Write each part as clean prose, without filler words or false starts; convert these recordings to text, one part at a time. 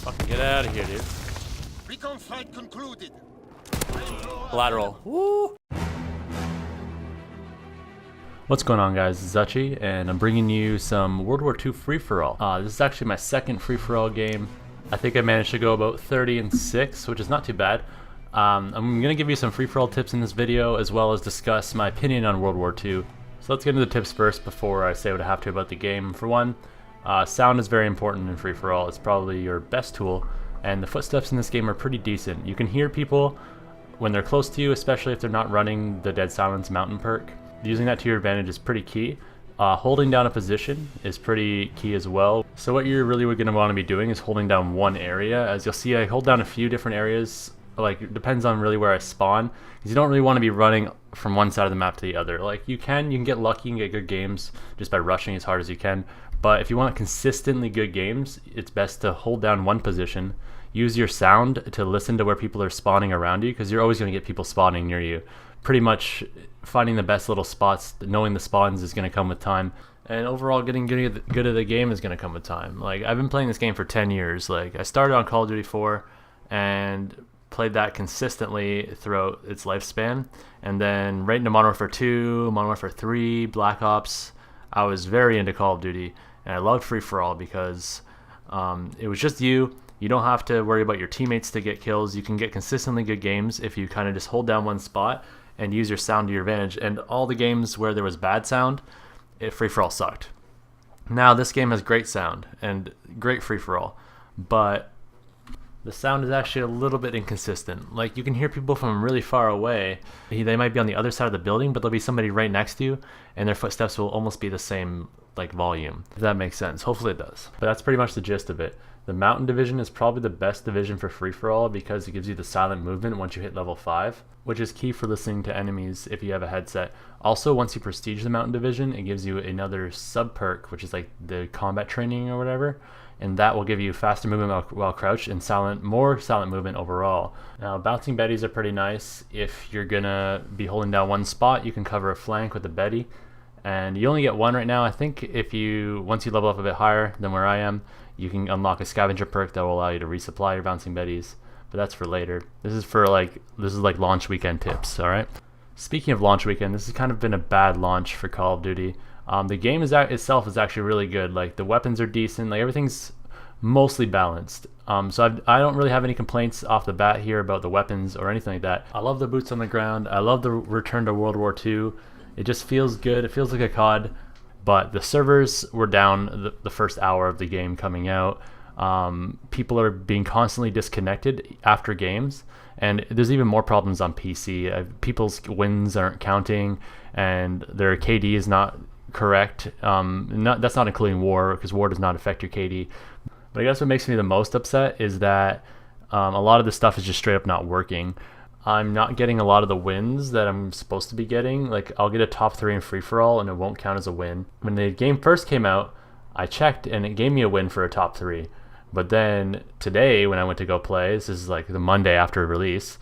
Fucking get out of here, dude. Recon flight concluded. Lateral. Woo! What's going on, guys? It's Zuchi, and I'm bringing you some World War II free-for-all. This is actually my second free-for-all game. I think I managed to go about 30-6, which is not too bad. I'm going to give you some free-for-all tips in this video, as well as discuss my opinion on World War II. So let's get into the tips first before I say what I have to about the game. For one, sound is very important in free-for-all. It's probably your best tool, and the footsteps in this game are pretty decent. You can hear people when they're close to you, especially if they're not running the Dead Silence mountain perk. Using that to your advantage is pretty key. Holding down a position is pretty key as well. So what you're really going to want to be doing is holding down one area. As you'll see, I hold down a few different areas. Like, it depends on really where I spawn, because you don't really want to be running from one side of the map to the other. Like, you can get lucky and get good games just by rushing as hard as you can. But if you want consistently good games, it's best to hold down one position. Use your sound to listen to where people are spawning around you, because you're always going to get people spawning near you. Pretty much finding the best little spots, knowing the spawns is going to come with time, and overall getting good at the game is going to come with time. Like, I've been playing this game for 10 years. Like, I started on Call of Duty 4 and played that consistently throughout its lifespan, and then right into Modern Warfare 2, Modern Warfare 3, Black Ops. I was very into Call of Duty, and I loved free-for-all because it was just you. You don't have to worry about your teammates to get kills. You can get consistently good games if you kind of just hold down one spot and use your sound to your advantage. And all the games where there was bad sound, free-for-all sucked. Now this game has great sound and great free-for-all, but the sound is actually a little bit inconsistent. Like, you can hear people from really far away. They might be on the other side of the building, but there'll be somebody right next to you, and their footsteps will almost be the same, like, volume. If that makes sense. Hopefully it does. But that's pretty much the gist of it. The Mountain Division is probably the best division for free-for-all because it gives you the silent movement once you hit level 5, which is key for listening to enemies if you have a headset. Also, once you prestige the Mountain Division, it gives you another sub-perk, which is like the combat training or whatever, and that will give you faster movement while crouched and more silent movement overall. Now, bouncing Bettys are pretty nice. If you're gonna be holding down one spot, you can cover a flank with a Betty, and you only get one right now. I think once you level up a bit higher than where I am, you can unlock a scavenger perk that will allow you to resupply your bouncing Bettys, but that's for later. This is like launch weekend tips, all right? Speaking of launch weekend, this has kind of been a bad launch for Call of Duty. The game itself is actually really good. Like, the weapons are decent. Like, everything's mostly balanced. So I don't really have any complaints off the bat here about the weapons or anything like that. I love the boots on the ground. I love the return to World War II. It just feels good. It feels like a COD. But the servers were down the first hour of the game coming out. People are being constantly disconnected after games, and there's even more problems on PC. People's wins aren't counting, and their KD is not correct. That's not including war, because war does not affect your KD. But I guess what makes me the most upset is that a lot of this stuff is just straight up not working. I'm not getting a lot of the wins that I'm supposed to be getting. Like, I'll get a top 3 in free-for-all and it won't count as a win. When the game first came out, I checked and it gave me a win for a top 3. But then today, when I went to go play, this is like the Monday after release,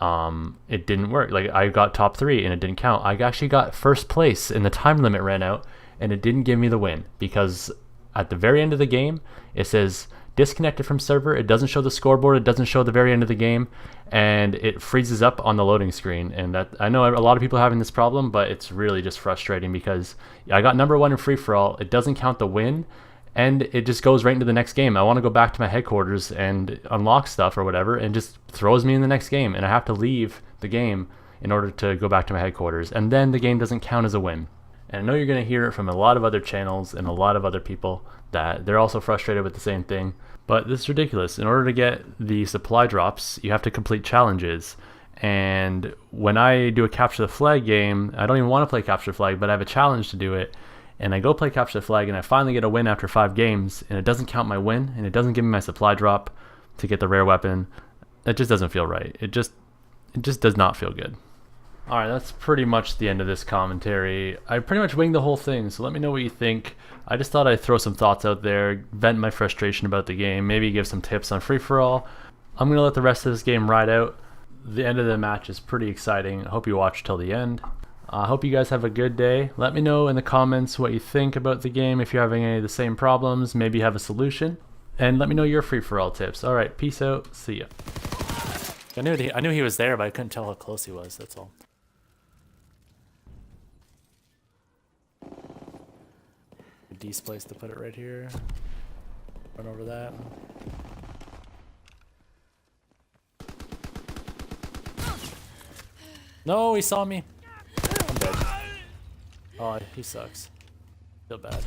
it didn't work. Like, I got top 3 and it didn't count. I actually got first place and the time limit ran out and it didn't give me the win, because at the very end of the game, it says disconnected from server. It doesn't show the scoreboard. It doesn't show the very end of the game, and it freezes up on the loading screen. And that, I know a lot of people are having this problem, but it's really just frustrating because I got number 1 in free-for-all. It doesn't count the win, and it just goes right into the next game. I want to go back to my headquarters and unlock stuff or whatever, and just throws me in the next game, and I have to leave the game in order to go back to my headquarters, and then the game doesn't count as a win. And I know you're going to hear it from a lot of other channels and a lot of other people that they're also frustrated with the same thing. But this is ridiculous. In order to get the supply drops, you have to complete challenges. And when I do a capture the flag game, I don't even want to play capture the flag, but I have a challenge to do it. And I go play capture the flag, and I finally get a win after 5 games, and it doesn't count my win, and it doesn't give me my supply drop to get the rare weapon. It just doesn't feel right. It just does not feel good. Alright, that's pretty much the end of this commentary. I pretty much winged the whole thing, so let me know what you think. I just thought I'd throw some thoughts out there, vent my frustration about the game, maybe give some tips on free-for-all. I'm going to let the rest of this game ride out. The end of the match is pretty exciting. I hope you watch till the end. I hope you guys have a good day. Let me know in the comments what you think about the game, if you're having any of the same problems, maybe you have a solution. and let me know your free-for-all tips. All right, peace out. See ya. I knew he was there, but I couldn't tell how close he was. That's all. A decent place to put it right here. Run over that. No, he saw me. I'm dead. Oh, he sucks. Feel bad.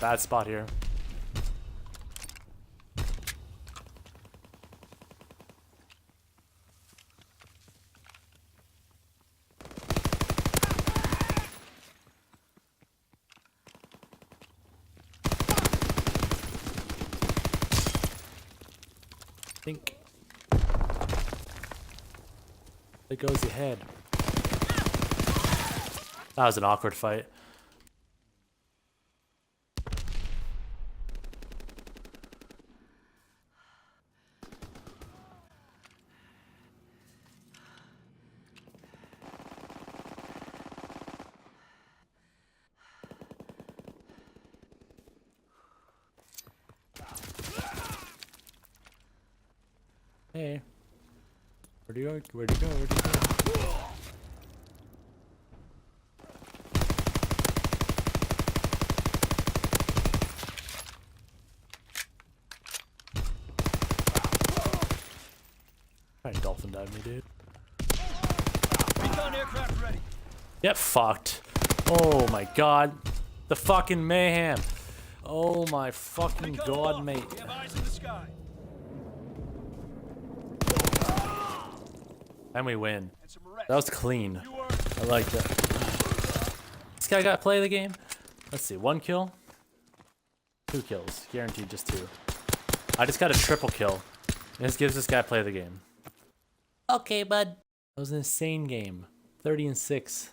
Bad spot here. Think. There goes your head. That was an awkward fight. Hey. Where'd you go? Where'd you go? Where'd you go? Alright, dolphin dive me, dude. Recon aircraft ready. Get fucked. Oh my god. The fucking mayhem. Oh my fucking god, mate. We have eyes in the sky. And we win. And some rest. That was clean. You are I like that. This guy got to play the game. Let's see, 1 kill, 2 kills, guaranteed just 2. I just got a triple kill. This gives this guy play the game. Okay, bud. That was an insane game. 30 and 6.